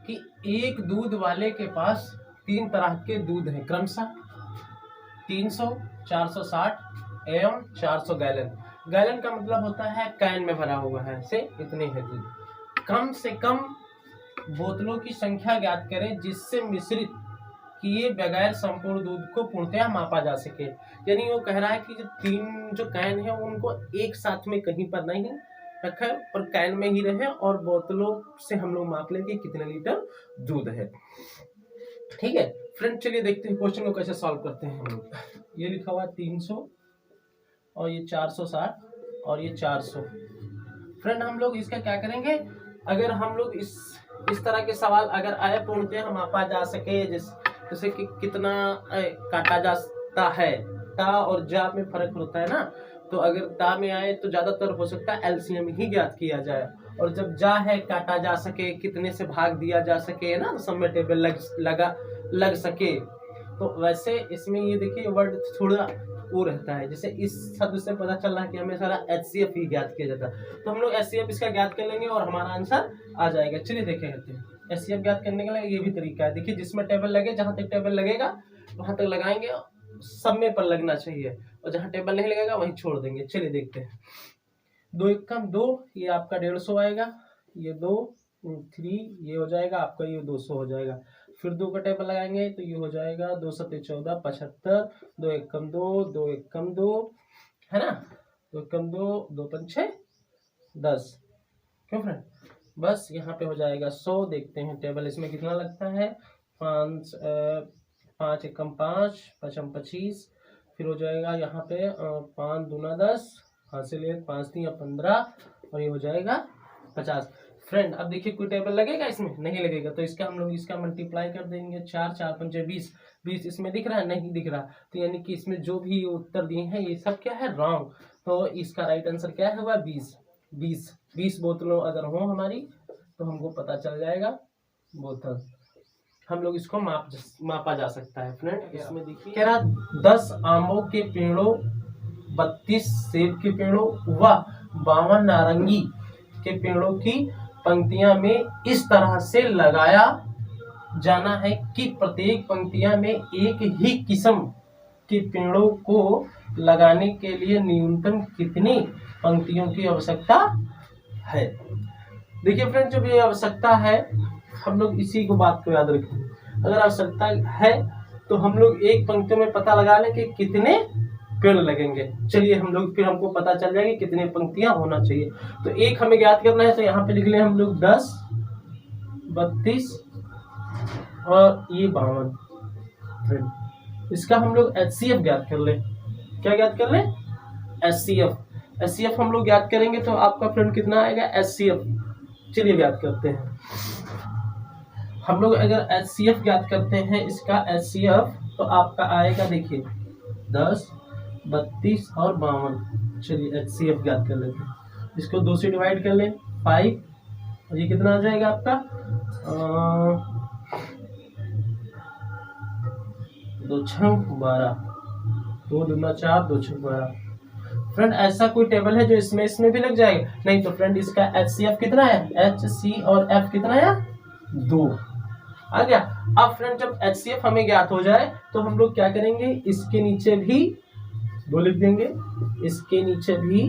कि एक दूध वाले के पास 3 तरह के दूध हैं, क्रमशः 300, 460 एवं 400 गैलन। गैलन का मतलब होता है कैन में भरा हुआ है, से इतने है दूध। कम से कम बोतलों की संख्या ज्ञात करें जिससे मिश्रित किए बगैर संपूर्ण दूध को पूर्णतया मापा जा सके। यानी वो कह रहा है कि जो 3 जो कैन है उनको एक साथ में कहीं पर नहीं रखा है, पर कैन में ही रहे और बोतलों से हम लोग माप लेंगे कितने लीटर दूध है। ठीक है फ्रेंड, चलिए देखते हैं क्वेश्चन को कैसे सॉल्व करते हैं हम लोग। ये लिखा हुआ है 300 और ये 460 और ये 400। फ्रेंड हम लोग इसका क्या करेंगे, अगर हम लोग इस तरह के सवाल अगर आए पूर्णतः हम मापा जा सके, जैसे कि कितना काटा जाता है, ता और जा में फर्क होता है ना, तो अगर ता में आए तो ज्यादातर हो सकता है एलसीएम ही ज्ञात किया जाए, और जब जा है काटा जा सके, कितने से भाग दिया जा सके ना, सब में टेबल लग सके। तो वैसे इसमें ये देखिए वर्ड थोड़ा वो रहता है, जैसे इस शब्द से पता चल रहा है कि हमें सारा एचसीएफ ही ज्ञात किया जाता है, तो हम लोग एचसीएफ इसका ज्ञात कर लेंगे और हमारा आंसर आ जाएगा। चलिए देखें करते हैं एचसीएफ ज्ञात करने के लिए ये भी तरीका है। देखिए जिसमें टेबल लगे, जहां तक टेबल लगेगा वहां तक लगाएंगे, सब में पर लगना चाहिए, और जहां टेबल नहीं लगेगा वहीं छोड़ देंगे। चलिए देखते हैं। 2 × 2 ये आपका 150 आएगा, ये 2 3 ये हो जाएगा आपका, ये 200 हो जाएगा। फिर 2 का टेबल लगाएंगे तो ये हो जाएगा 2 × 7 = 14 75, 2 × 1 = 2, 2 × 1 = 2 है ना, 2 × 2 2 × 5 = 10। क्यों फ्रेंड, बस यहाँ पे हो जाएगा 100। देखते हैं टेबल इसमें कितना लगता है, 5 × 1 = 5, 5 × 25, फिर हो जाएगा यहाँ पे 5 दूना 10, हासिल 1 5 3 15, और ये हो जाएगा 50। फ्रेंड अब देखिए कोई टेबल लगेगा इसमें, नहीं लगेगा, तो इसका हम लोग इसका मल्टीप्लाई कर देंगे, 4 4 × 5 = 20, 20 इसमें दिख रहा है, नहीं दिख रहा, तो यानी कि इसमें जो भी उत्तर दिए हैं ये सब क्या है, रॉन्ग। तो इसका राइट आंसर क्या है, हुआ 20 बोतलों अगर हो हमारी तो हमको पता चल जाएगा बोतल, हम लोग इसको मापा जा सकता है। फ्रेंड इसमें देखिए कह रहा 10 आमों के पेड़ों, 32 सेब के पेड़ों व 52 नारंगी के पेड़ों की पंक्तियां में इस तरह से लगाया जाना है कि प्रत्येक पंक्तियां में एक ही किस्म के पेड़ों को लगाने के लिए न्यूनतम कितनी पंक्तियों की आवश्यकता है। देखिए फ्रेंड जब ये आवश्यकता है, हम लोग इसी को बात को याद रखें, अगर आवश्यकता है तो हम लोग एक पंक्ति में पता लगा लें कि कितने पेड़ लगेंगे। चलिए हम लोग फिर हमको पता चल जाएगी कितने पंक्तियां होना चाहिए। तो एक हमें ज्ञात करना है, तो यहाँ पे लिख लें हम लोग 10, 32 और ये 52। फ्रेंड इसका हम लोग एचसीएफ ज्ञात कर लें। क्या ज्ञात कर लें, एचसीएफ हम लोग ज्ञात करेंगे तो आपका फ्रेंड कितना आएगा, एचसीएफ। चलिए ज्ञात करते हैं हम लोग। अगर एचसीएफ ज्ञात करते हैं इसका एचसीएफ, तो आपका आएगा देखिए 10, 32 और 52। चलिए एचसीएफ ज्ञात कर लेते हैं, इसको 2 से डिवाइड कर लें 5, और ये कितना आ जाएगा आपका 2 × 12, 2 दूना 4, 2 × 12। फ्रेंड ऐसा कोई टेबल है जो इसमें भी लग जाएगा, नहीं, तो फ्रेंड इसका एचसीएफ कितना है, एच सी और एफ कितना है, 2 आ गया। अब फ्रेंड जब एचसीएफ हमें ज्ञात हो जाए तो हम लोग क्या करेंगे, इसके नीचे भी 2 लिख देंगे, इसके नीचे भी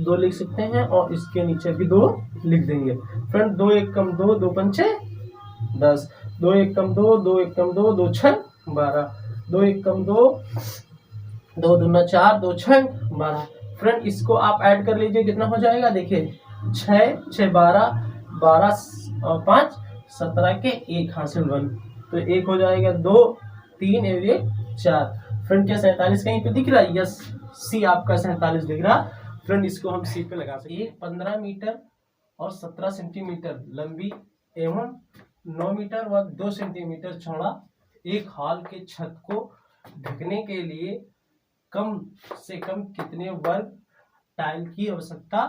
2 लिख सकते हैं, और इसके नीचे भी 2 लिख देंगे। फ्रेंड 2 × 1 = 2, 2 × 5 = 10, 2 × 1 = 2, 2 × 1 = 2, 2 × 6 = 12, 2 × 1 = 2, 2 दूना 4, 2 × 6 = 12। फ्रेंड इसको आप ऐड कर लीजिए, कितना हो जाएगा, देखिए 6 6 12, 12 और 5 17 के 1 हासिल 1, तो 1 हो जाएगा 2 3 1 4। फ्रेंड क्या 47 कहीं पे दिख रहा है, यस, सी आपका 47 दिख रहा। फ्रेंड इसको हम सी पे लगा सकते हैं। 15 मीटर और 17 सेंटीमीटर लंबी एवं 9 मीटर व 2 सेंटीमीटर चौड़ा एक हॉल के छत को ढकने के लिए कम से कम कितने वर्ग टाइल की आवश्यकता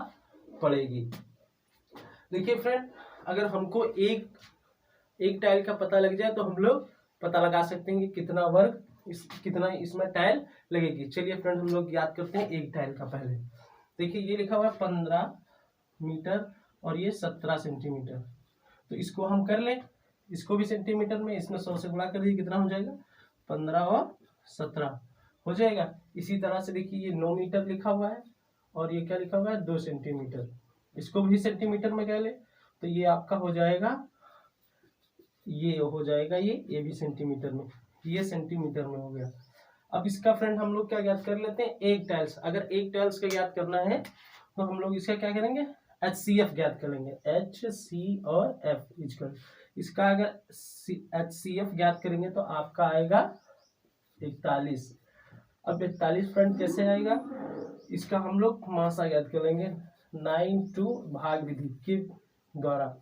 पड़ेगी। देखिए फ्रेंड अगर हमको एक टाइल का पता लग जाए तो हम लोग पता लगा सकते हैं कि कितना वर्ग कितना इसमें टाइल लगेगी। चलिए फ्रेंड हम लोग याद करते हैं एक टाइल का। पहले देखिए ये लिखा हुआ है 15 मीटर और ये 17 सेंटीमीटर, तो इसको हम कर लें इसको भी सेंटीमीटर में, इसमें 100 से गुणा कर दीजिए, कितना हो जाएगा 15 और 17 हो जाएगा। इसी तरह से देखिए ये 9 मीटर लिखा हुआ है और ये क्या लिखा हुआ है 2 सेंटीमीटर, इसको भी सेंटीमीटर में कह ले तो ये आपका हो जाएगा, ये हो जाएगा ये भी सेंटीमीटर में, ये सेंटीमीटर में हो गया। अब इसका फ्रेंड हम लोग क्या ज्ञात कर लेते हैं, एक टाइल्स, अगर एक टाइल्स का ज्ञात करना है तो हम लोग इसका क्या करेंगे HCF ज्ञात करेंगे, HC और F इजकल, इसका अगर HCF ज्ञात करेंगे तो आपका आएगा 41। अब 41 फ्रेंड कैसे आएगा, इसका हम लोग मासा ज्ञात करेंगे 9 भाग विधि के द्वारा,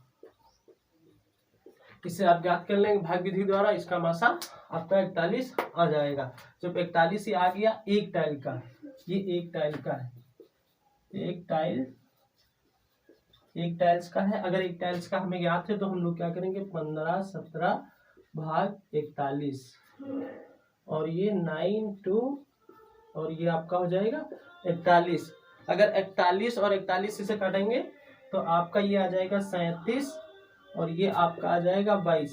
इसे आप ज्ञात कर लेंगे भाग विधि द्वारा, इसका मासा आपका 41 आ जाएगा। जब 41 ही आ गया एक टाइल का, ये एक टाइल का है, एक टाइल्स का है, अगर एक टाइल्स का हमें ज्ञात है तो हम लोग क्या करेंगे 15 17 भाग 41 और ये 9 और ये आपका हो जाएगा 41। अगर 41 और 41 से काटेंगे तो आपका ये आ जाएगा 37 और ये आपका आ जाएगा 22।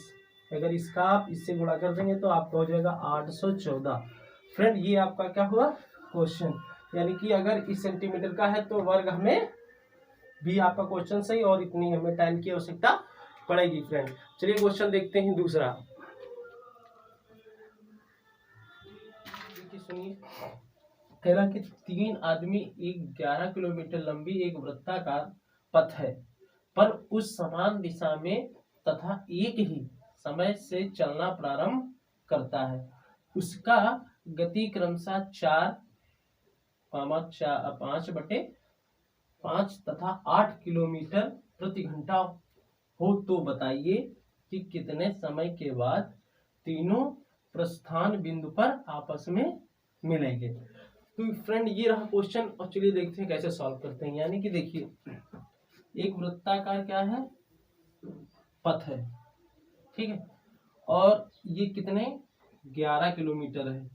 अगर इसका आप इससे गुणा कर देंगे तो आपका हो जाएगा 814। फ्रेंड ये आपका क्या हुआ क्वेश्चन, यानी कि अगर इस सेंटीमीटर का है तो वर्ग हमें भी आपका क्वेश्चन सही, और इतनी हमें टाइम की आवश्यकता पड़ेगी फ्रेंड। चलिए क्वेश्चन देखते हैं दूसरा, सुनिए, कह रहा कि 3 आदमी एक 11 किलोमीटर लंबी एक वृत्ताकार पथ है पर उस समान दिशा में तथा एक ही समय से चलना प्रारंभ करता है, उसका गति क्रमशः 5/5 तथा 8 किलोमीटर प्रति घंटा हो तो बताइए कि कितने समय के बाद तीनों प्रस्थान बिंदु पर आपस में मिलेंगे। तो फ्रेंड ये रहा क्वेश्चन और चलिए देखते हैं कैसे सॉल्व करते हैं। यानी कि देखिए एक वृत्ताकार क्या है पथ है, ठीक है, और ये कितने 11 किलोमीटर है,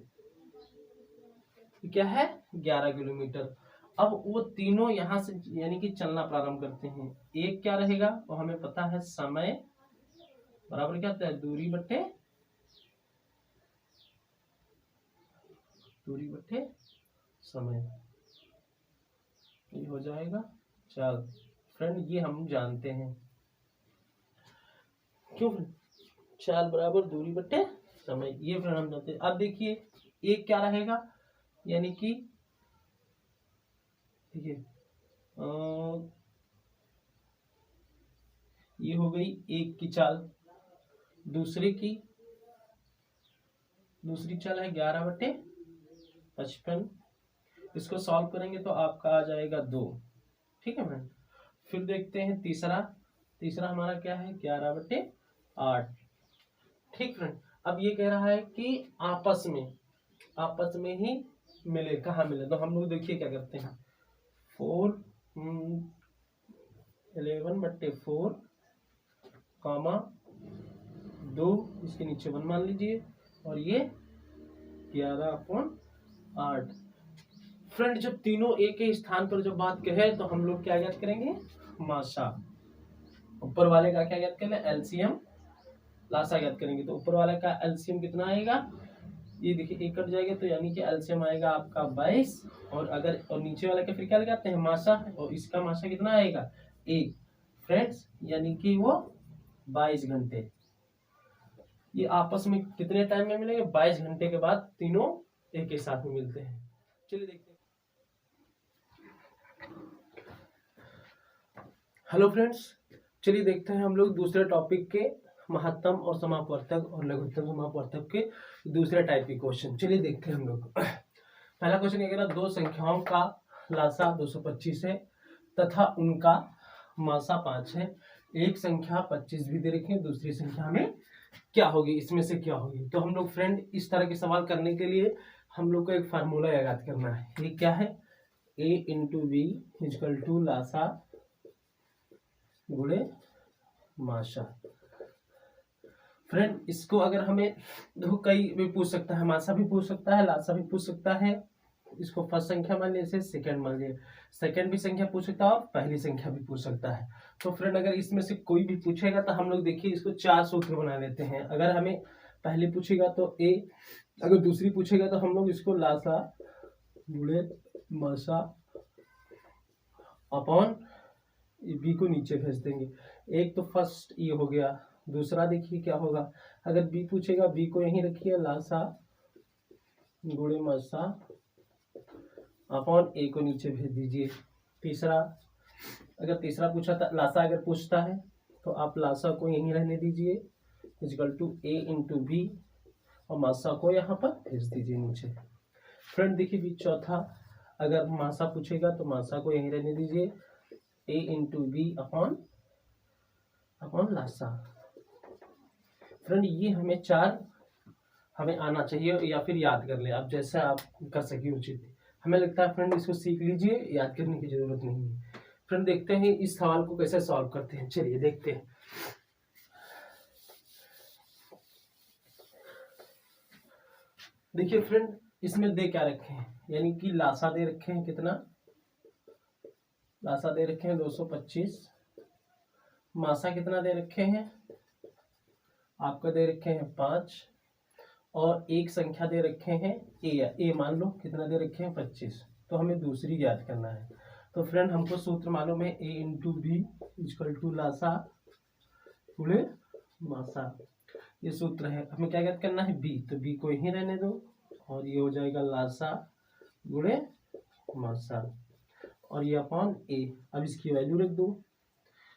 क्या है 11 किलोमीटर। अब वो तीनों यहां से यानी कि चलना प्रारंभ करते हैं, एक क्या रहेगा वो हमें पता है समय बराबर क्या होता है दूरी बट्टे समय, ये हो जाएगा 4। फ्रेंड ये हम जानते हैं, क्यों 4 बराबर दूरी बट्टे समय, ये फ्रेंड हम जानते हैं। अब देखिए एक क्या रहेगा, यानी कि देखिए ये हो गई एक की चाल, दूसरी चाल है 11/55, इसको सॉल्व करेंगे तो आपका आ जाएगा 2, ठीक है फ्रेंड। फिर देखते हैं तीसरा हमारा क्या है 11/8, ठीक फ्रेंड। अब ये कह रहा है कि आपस में ही मिले, कहाँ मिले, तो हम लोग देखिए क्या करते हैं 11/4 2 इसके नीचे 1 मान लीजिए और ये 11/8। फ्रेंड जब तीनों एक ही स्थान पर जब बात कहे तो हम लोग क्या ज्ञात करेंगे मासा, ऊपर वाले का क्या ज्ञात करेंगे एलसीएम लासा ज्ञात करेंगे, तो ऊपर वाले का एलसीएम कितना आएगा, ये देखिए एक कट जाएगा तो यानी कि एलसीएम आएगा आपका 22, और नीचे वाले का फिर क्या लगाते हैं मासा, और इसका मासा कितना आएगा 1 फ्रेंड्स, यानी कि वो 22 घंटे। ये आपस में कितने टाइम में मिलेंगे 22 घंटे के बाद तीनों एक ही साथ में मिलते हैं। चलिए देखते हैं। हेलो फ्रेंड्स, चलिए देखते हैं हम लोग दूसरे टॉपिक के महत्तम और समापवर्तक और लघुत्तम समापवर्तक के दूसरे टाइप के क्वेश्चन। चलिए देखते हैं हम लोग। पहला क्वेश्चन ये कह रहा 2 संख्याओं का लासा 225 है तथा उनका मासा 5 है, एक संख्या 25 भी दे रखी है, दूसरी संख्या में क्या होगी, इसमें से क्या होगी। तो हम लोग फ्रेंड इस तरह के सवाल करने के लिए हम लोग को एक फार्मूला याद करना है, ये क्या है A × V = लासा गुणे मासा। फ्रेंड इसको अगर हमें देखो कई भी पूछ सकता है, मासा भी पूछ सकता है, लासा भी पूछ सकता है, इसको फर्स्ट संख्या मान लीजिए, सेकंड मान लीजिए। सेकंड भी संख्या पूछ सकता है और पहली संख्या भी पूछ सकता है। तो फ्रेंड अगर इसमें से कोई भी पूछेगा तो हम लोग देखिए इसको 4 सूत्र बना लेते हैं। अगर हमें पहले पूछेगा तो ए, अगर दूसरी पूछेगा तो हम लोग इसको लासा गुणे मसा अपॉन बी को नीचे भेज देंगे। एक तो फर्स्ट ये हो गया। दूसरा देखिए क्या होगा, अगर बी पूछेगा बी को यहीं रखिए, लासा गुणे मसा अपॉन ए को नीचे भेज दीजिए। तीसरा, अगर तीसरा पूछा था, लासा अगर पूछता है तो आप लासा को यहीं रहने दीजिए, equal to A into B, और मासा को यहाँ पर भेज दीजिए नीचे। फ्रेंड देखिए भी चौथा, अगर मासा पूछेगा तो मासा को यहीं रहने दीजिए, ए इंटू बी अपॉन लासा। फ्रेंड ये हमें 4 हमें आना चाहिए, या फिर याद कर ले आप, जैसा आप कर सके उचित। हमें लगता है फ्रेंड इसको सीख लीजिए, याद करने की जरूरत नहीं है। फ्रेंड देखते हैं इस सवाल को कैसे सॉल्व करते हैं, चलिए देखते हैं। देखिए फ्रेंड इसमें दे क्या रखे हैं, यानी कि लासा दे रखे हैं, कितना लासा दे रखे हैं 225। मासा कितना दे रखे हैं, आपका दे रखे हैं 5, और एक संख्या दे रखे हैं ए मान लो कितना दे रखे हैं 25। तो हमें दूसरी याद करना है। तो फ्रेंड हमको सूत्र मालूम है, A into B equal to लासा गुणे मासा, ये सूत्र है। हमें क्या याद करना है, बी, तो बी को यहीं रहने दो, और ये हो जाएगा लासा गुणे मासा, और ये अपॉन ए। अब इसकी वैल्यू रख दो,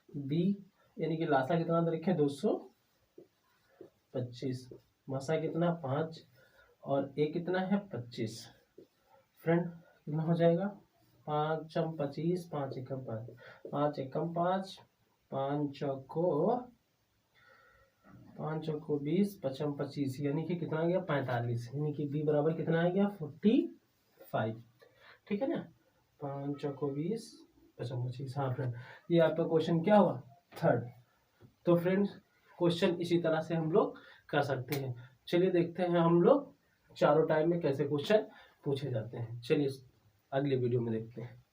बी यानी कि लासा कितना दे रखे 225, मासा कितना 5, और ए कितना है 25। फ्रेंड कितना हो जाएगा, 5 × 25, 5 × 5, 5 × 5, 5 चौको 20, 5 × 25, यानी कि कितना आ गया 45, यानी कि बी बराबर कितना आ गया 45। ठीक है ना, 5 चौको 20, 5 × 25। हाँ फ्रेंड, ये आपका क्वेश्चन क्या हुआ, थर्ड। तो फ्रेंड्स क्वेश्चन इसी तरह से हम लोग कर सकते हैं। चलिए देखते हैं हम लोग चारों टाइम में कैसे क्वेश्चन पूछे जाते हैं। चलिए अगले वीडियो में देखते हैं।